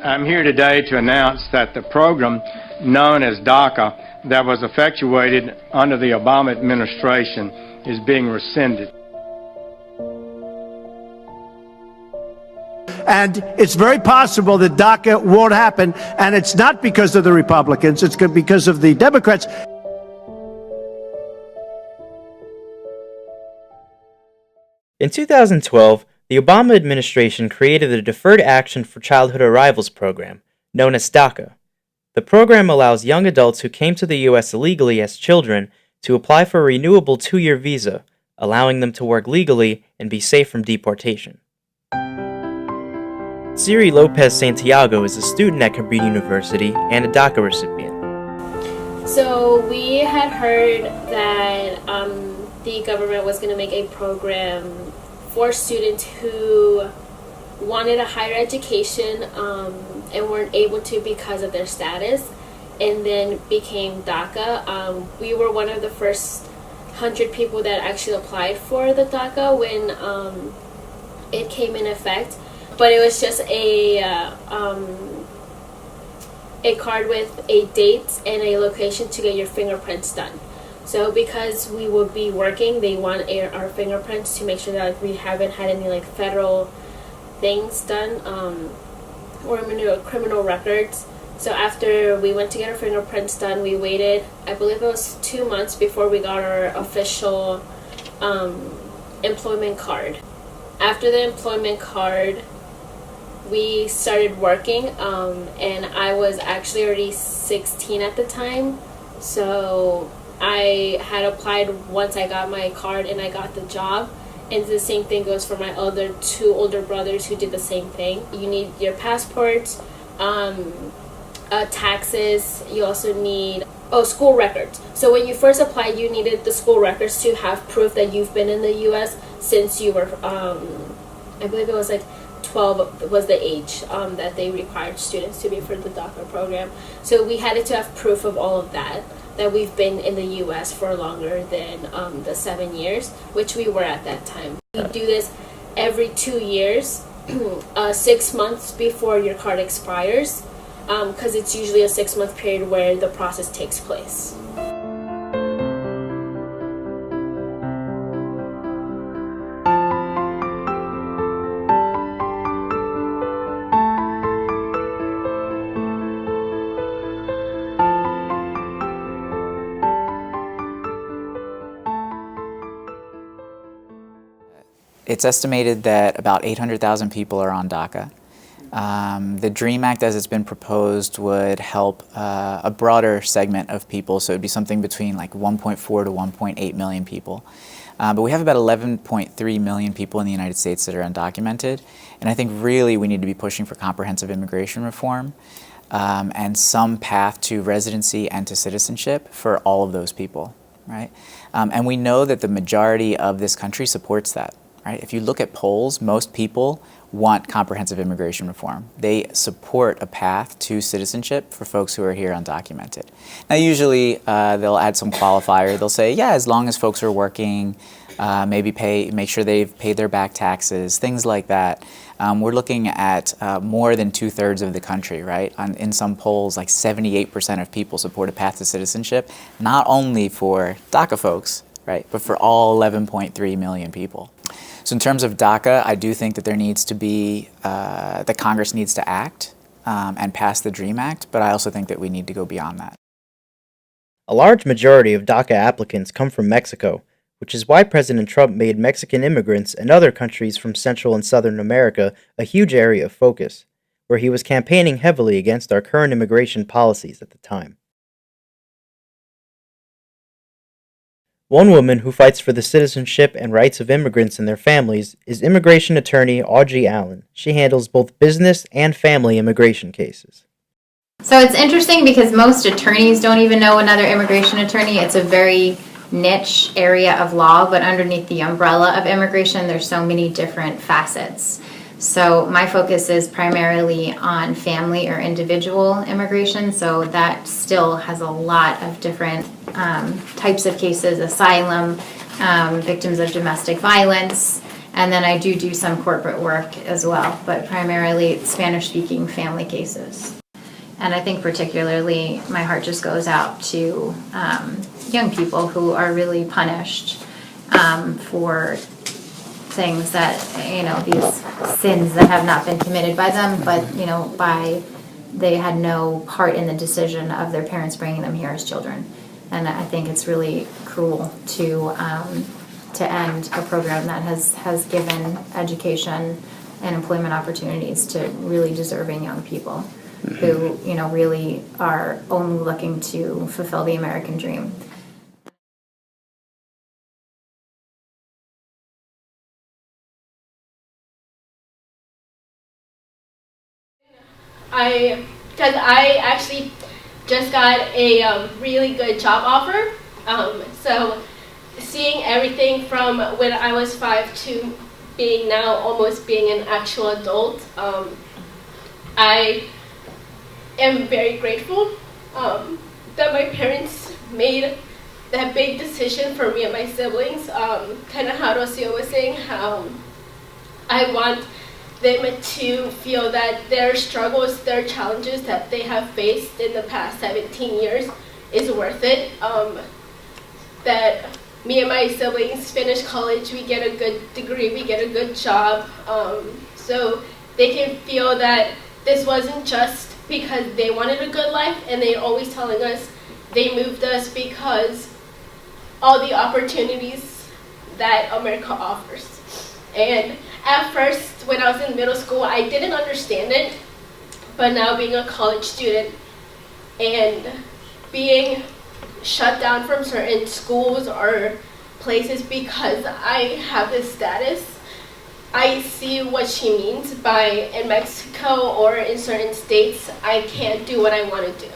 I'm here today to announce that the program known as DACA that was effectuated under the Obama administration is being rescinded. And it's very possible that DACA won't happen, and it's not because of the Republicans, it's because of the Democrats. In 2012, the Obama administration created the Deferred Action for Childhood Arrivals program, known as DACA. The program allows young adults who came to the U.S. illegally as children to apply for a renewable 2-year visa, allowing them to work legally and be safe from deportation. Siri Lopez Santiago is a student at Cabrini University and a DACA recipient. So we had heard that the government was going to make a program for students who wanted a higher education and weren't able to because of their status, and then became DACA. We were one of the first 100 people that actually applied for the DACA when it came in effect. But it was just a card with a date and a location to get your fingerprints done. So because we would be working, they want our fingerprints to make sure that we haven't had any federal things done or criminal records. So after we went to get our fingerprints done, we waited, I believe it was 2 months before we got our official employment card. After the employment card, we started working, and I was actually already 16 at the time, so I had applied once I got my card and I got the job. And the same thing goes for my two older brothers who did the same thing. You need your passport, taxes, you also need school records. So when you first applied, you needed the school records to have proof that you've been in the U.S. since you were, I believe it was 12 was the age that they required students to be for the DACA program. So we had to have proof of all of that we've been in the U.S. for longer than the 7 years, which we were at that time. We do this every 2 years, 6 months before your card expires, because it's usually a 6-month period where the process takes place. It's estimated that about 800,000 people are on DACA. The DREAM Act, as it's been proposed, would help a broader segment of people, so it would be something between 1.4 to 1.8 million people. But we have about 11.3 million people in the United States that are undocumented, and I think really we need to be pushing for comprehensive immigration reform and some path to residency and to citizenship for all of those people, right? And we know that the majority of this country supports that. Right? If you look at polls, most people want comprehensive immigration reform. They support a path to citizenship for folks who are here undocumented. Now, usually they'll add some qualifier. They'll say, yeah, as long as folks are working, make sure they've paid their back taxes, things like that. We're looking at more than 2/3 of the country, right? In some polls, 78% of people support a path to citizenship, not only for DACA folks, right, but for all 11.3 million people. So in terms of DACA, I do think that there needs to be, that Congress needs to act and pass the DREAM Act, but I also think that we need to go beyond that. A large majority of DACA applicants come from Mexico, which is why President Trump made Mexican immigrants and other countries from Central and Southern America a huge area of focus, where he was campaigning heavily against our current immigration policies at the time. One woman who fights for the citizenship and rights of immigrants and their families is immigration attorney Audrey Allen. She handles both business and family immigration cases. So it's interesting because most attorneys don't even know another immigration attorney. It's a very niche area of law, but underneath the umbrella of immigration, there's so many different facets. So my focus is primarily on family or individual immigration, so that still has a lot of different types of cases: asylum, victims of domestic violence, And then I do some corporate work as well, but primarily Spanish-speaking family cases. And I think particularly my heart just goes out to young people who are really punished for things that, these sins that have not been committed by them, but, they had no part in the decision of their parents bringing them here as children. And I think it's really cruel to end a program that has given education and employment opportunities to really deserving young people who, really are only looking to fulfill the American dream. Because I actually just got a really good job offer. So seeing everything from when I was 5 to being now almost being an actual adult, I am very grateful that my parents made that big decision for me and my siblings. Kind of how Rocio was saying, how I want them to feel that their struggles, their challenges that they have faced in the past 17 years is worth it. That me and my siblings finish college, we get a good degree, we get a good job, so they can feel that this wasn't just because they wanted a good life, and they're always telling us they moved us because all the opportunities that America offers. And at first, when I was in middle school, I didn't understand it, but now being a college student and being shut down from certain schools or places because I have this status, I see what she means by in Mexico or in certain states, I can't do what I want to do.